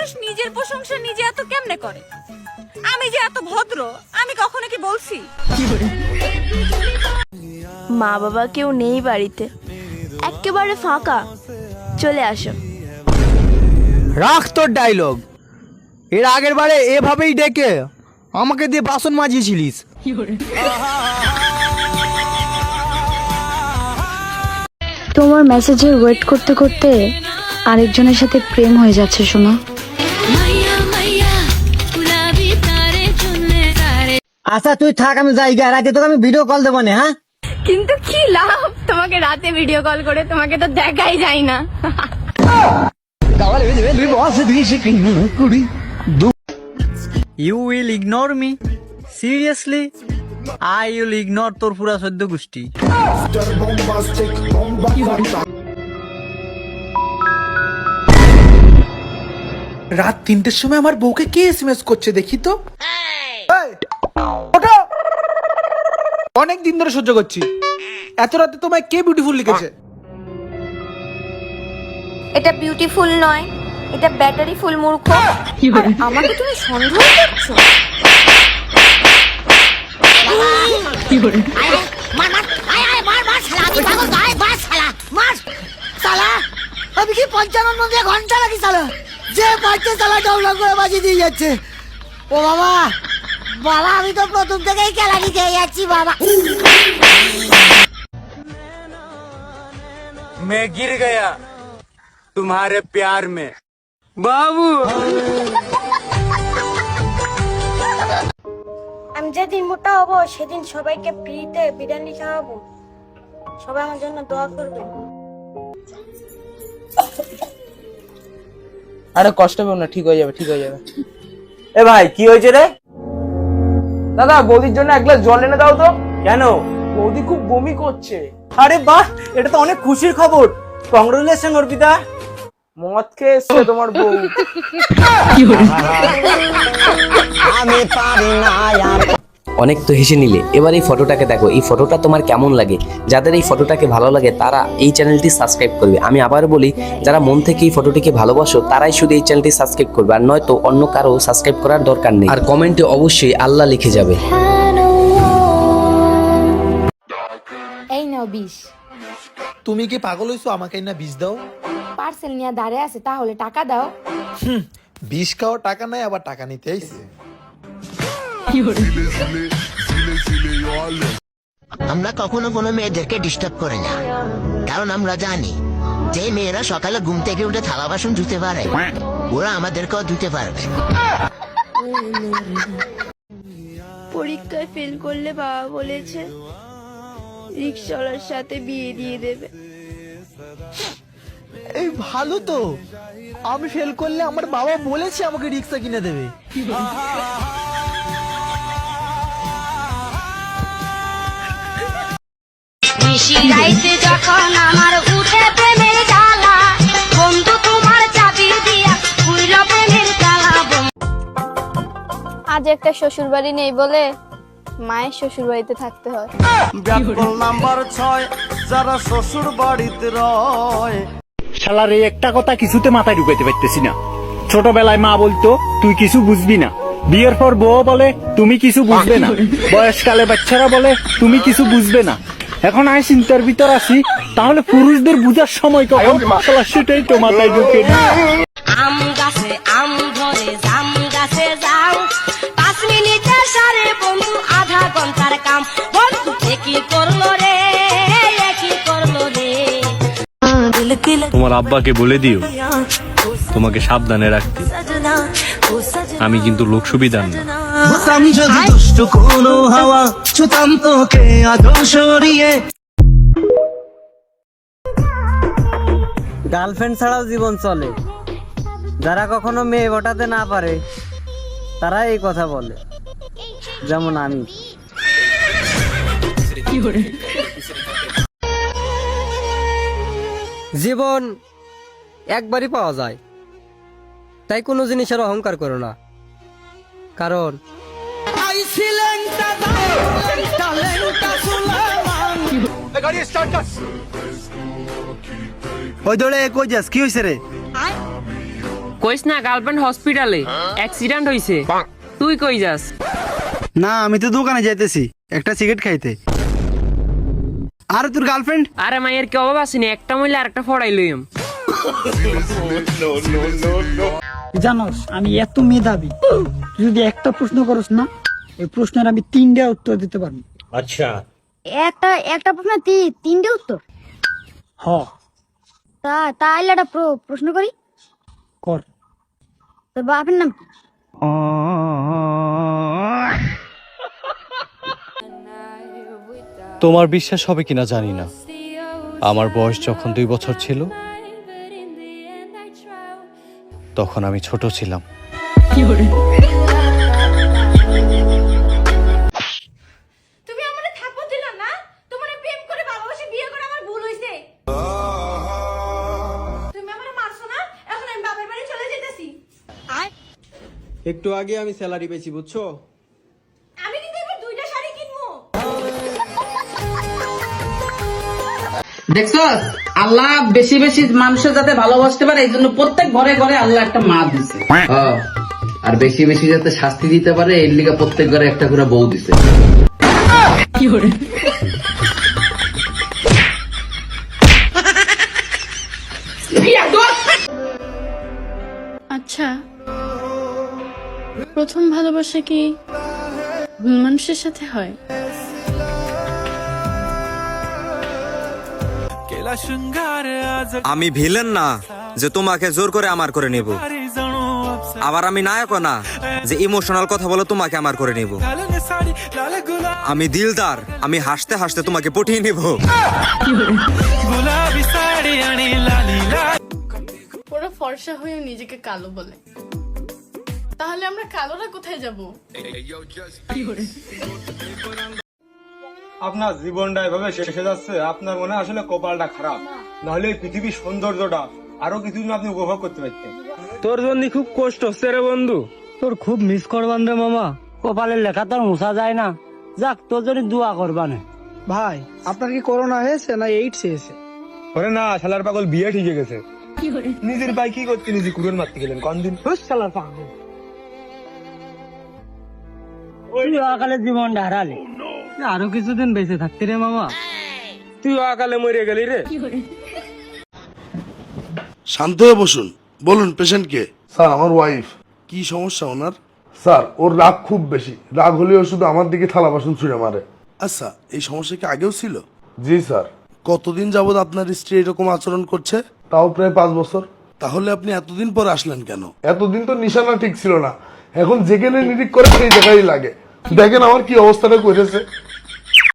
মানুষ নিজের প্রশংসা নিজে এত কেমনে করে? আমি যে এত ভদ্র আমি কখনো কি বলছি? মা বাবা কেউ নেই বাড়িতে, একেবারে ফাঁকা, চলে আসো। রাখ তোর ডায়লগ। এর আগের বারে এভাবেই ডেকে আমাকে দিয়ে বাসন মাজিয়েছিলিস। তোমার মেসেজের ওয়েট করতে করতে আরেকজনের সাথে প্রেম হয়ে যাচ্ছে শোনা। আচ্ছা তুই থাক, আমি যাই গা, রাতে তোকে আমি ভিডিও কল দেবো না। হ্যাঁ, কিন্তু কি লাভ তোমাকে রাতে ভিডিও কল করে? তোমাকে তো দেখাই যায় না। You will ignore me seriously? I will ignore তোর পুরা সদ্য গোষ্ঠী। রাত 3টের সময় আমার বউকে কে এসএমএস করছে দেখি তো। অনেক দিন ধরে সহ্য করছি, এত রাতে তোমায় কে বিউটিফুল লিখেছে? এটা বিউটিফুল নয়, এটা ব্যাটারি ফুল, মূর্খ। আমাকে তুমি সন্দেহ করছো? আমি কি 55 ঘন্টা লাগি সালা, যে বাচ্চা সালা ডাউনলোড করে বাজিয়ে দিয়ে যাচ্ছে। ও বাবা বাবা, আমি তো প্রথম থেকেই কেলানি খেয়ে যাচ্ছি বাবা। मैं गिर गया तुम्हारे प्यार में बाबू। আমি যেদিন মোটা হব সেদিন সবাইকে ফ্রিতে বিরিয়ানি খাওয়াবো। সবাই আমার জন্য দোয়া করবে। আরে কষ্ট পেও না, ঠিক হয়ে যাবে, ঠিক হয়ে যাবে। এ ভাই কি হয়েছে রে? দাদা বৌদির জন্য এক গ্লাস জল এনে দাও তো। কেন? বৌদি খুব বমি করছে। আরে বাহ, এটা তো অনেক খুশির খবর। কংগ্রেচুলেশন অর্পিতা। মদ খেয়ে এসছে তোমার বউ। আমি পারি না আর। অনেক তো হেসে নিলে, এবার এই ফটোটাকে দেখো। এই ফটোটা তোমার কেমন লাগে? যাদের এই ফটোটাকে ভালো লাগে তারা এই চ্যানেলটি সাবস্ক্রাইব করবে। আমি আবার বলি, যারা মন থেকে এই ফটোটিকে ভালোবাসো তারাই শুধু এই চ্যানেলটি সাবস্ক্রাইব করবে, আর নয়তো অন্য কারো সাবস্ক্রাইব করার দরকার নেই। আর কমেন্টে অবশ্যই আল্লাহ লিখে যাবে। এই নাও 20। তুমি কি পাগল হইছো? আমাকে না 20 দাও। পার্সেল নিয়ে দাঁড়িয়ে আছে, তাহলে টাকা দাও। 20 খাওয়ার টাকা নাই, আবার টাকা নিতে আইছে। আমরা কখনো কোনো মেয়েদেরকে ডিস্টার্ব করি না, কারণ আমরা জানি যে মেয়েরা সকালে ঘুম থেকে উঠে থালা বাসন ধুতে পারে, ওরা আমাদেরকেও ধুতে পারবে। পরীক্ষায় ফেল করলে বাবা বলেছে রিক্সাওয়ালার সাথে বিয়ে দিয়ে দেবে। এই ভালো তো, আমি ফেল করলে আমার বাবা বলেছে আমাকে রিক্সা কিনে দেবে। যখন আমার উঠে প্রেমের জ্বালা, বন্ধু তোমার চাবি দিয়া খুইল প্রেমের জ্বালা। আজ একটা শ্বশুর বাড়ি নেই বলে মায়ের শ্বশুর বাড়িতে থাকতে হয়। ব্যাকল নাম্বার 6, যারা শ্বশুর বাড়িতে রয়। শালার এই একটা কথা কিছুতে মাথায় ঢুকাইতে পারতেছি না। ছোটবেলায় মা বলতো তুই কিছু বুঝবি না, বিয়ের পর বউ বলে তুমি কিছু বুঝবে না, বয়সকালে বাচ্চারা বলে তুমি কিছু বুঝবে না। এখন আমি চিন্তার ভিতর আছি, তাহলে পুরুষদের বুঝার সময় কখন? শালা সেটাই তো মাথায় ঢুকে না। আম গাছে আম ধরে, জাম গাছে যাও, 5 মিনিটে সারে বন্ধু আধা ঘন্টার কাম। বন্ধু কি করলো রে, কি করলো রে। তোমার আব্বাকে বলে দিও তোমাকে সাবধানে রাখতে। আমি কিন্তু লোক সুবিধার না। গার্লফ্রেন্ড ছাড়াও জীবন চলে। যারা কখনো মেয়ে পটাতে না পারে তারা এই কথা বলে, যেমন আমি। জীবন একবারই পাওয়া যায়, তাই কোনো জিনিসের অহংকার করো না, কারণ ওই দৌড়ে কই যাস? কি হয়েছে রে? কইস না গার্লফ্রেন্ড হসপিটালে অ্যাক্সিডেন্ট হইছে। তুই কই যাস? না আমি তো দোকানে যাইতেছি একটা সিগারেট খাইতে। আর তোর গার্লফ্রেন্ড? আরে মাইয়ের কি অভাব আসেনি, একটা মহিলা আর একটা ফড়াই লইম। জানোস আমি এত মেধাবী, তুই যদি একটা প্রশ্ন করস না ওই প্রশ্নের আমি 3টা উত্তর দিতে পারবো। একটা প্রশ্ন তিনটে উত্তর? হ তাইলে একটা প্রশ্ন করি। কর। তোর বাপের নাম কি? তোমার বিশ্বাস হবে কিনা জানি না, আমার বয়স যখন 2 বছর ছিল তখন আমি ছোট ছিলাম। তুমি আমারে থাপ্পড় দিলা না? তোমারে প্রেম করে ভালোবাসে বিয়ে করে আমার ভুল হইছে। তুমি আমারে মারছো না? এখন আমি বাবার বাড়ি চলে যাইতেছি। একটু আগে আমি স্যালারি পেয়েছি বুঝছো। আমি কিন্তু এবার 2টা শাড়ি কিনবো। দেখছস আল্লাহ বেশি বেশি মানুষের যাতে ভালোবাসতে পারে এই জন্য প্রত্যেক ঘরে ঘরে আল্লাহ একটা মা দিছে। আর বেশি বেশি যাতে শাস্তি দিতে পারে এর লিগে প্রত্যেক ঘরে একটা করে বউ দিছে। আচ্ছা, প্রথম ভালোবাসা কি ভুল মানুষের সাথে হয়? আমি ভিলেন না যে তোমাকে জোর করে আমার করে নেব, আবার আমি নায়কও না যে ইমোশনাল কথা বলে তোমাকে আমার করে নেব। আমি দিলদার, আমি হাসতে হাসতে তোমাকে পটিয়ে নেব। ওরা ফর্সা হয়ে নিজেকে কালো বলে, তাহলে আমরা কালোরা কোথায় যাব? আপনার জীবনটা এভাবে শেষ হয়ে যাচ্ছে, আপনার মনে আসলে কপালটা খারাপ, নাহলে এই পৃথিবীর সৌন্দর্যটা আরো কিছুদিন আপনি উপভোগ করতে পারতেন। তোর জন্য খুব কষ্ট হচ্ছে রে বন্ধু। তোর খুব মিস করবান রে মামা, কপালের লেখা তোর মুছা যায় না। যাক তোর জন্য দোয়া করবানে। ভাই আপনার কি করোনা হয়েছে না এইডস হয়েছে? ওরে না, শালার পাগল বিয়ে ঠিক গেছে। নিজের ভাই কি করতে নিজে কুড়েল মারতে গেলেন কোন দিন? শালার পাগল, তুই অকালে জীবনটা হারালে, আরো কিছুদিন বেঁচে থাকতে রে মামা। তুই অকালে মরে গেলি রে। শান্ত হয়ে বসুন, বলুন পেশেন্ট কে? স্যার আমার ওয়াইফ। কি সমস্যা ওনার? স্যার ওর রাগ খুব বেশি, রাগ হলেও শুধু আমার দিকে থালা বাসন ছুঁড়ে মারে। আচ্ছা, এই সমস্যা কি আগেও ছিল? জি স্যার। কতদিন যাবত আপনার স্ত্রী এরকম আচরণ করছে? তাও প্রায় 5 বছর। তাহলে আপনি এতদিন পর আসলেন কেন? এতদিন তো নিশানা ঠিক ছিল না, এখন যেখানে নিরিখ করে সেই জায়গায় লাগে। দেখেন আমার কি অবস্থাটা করেছে।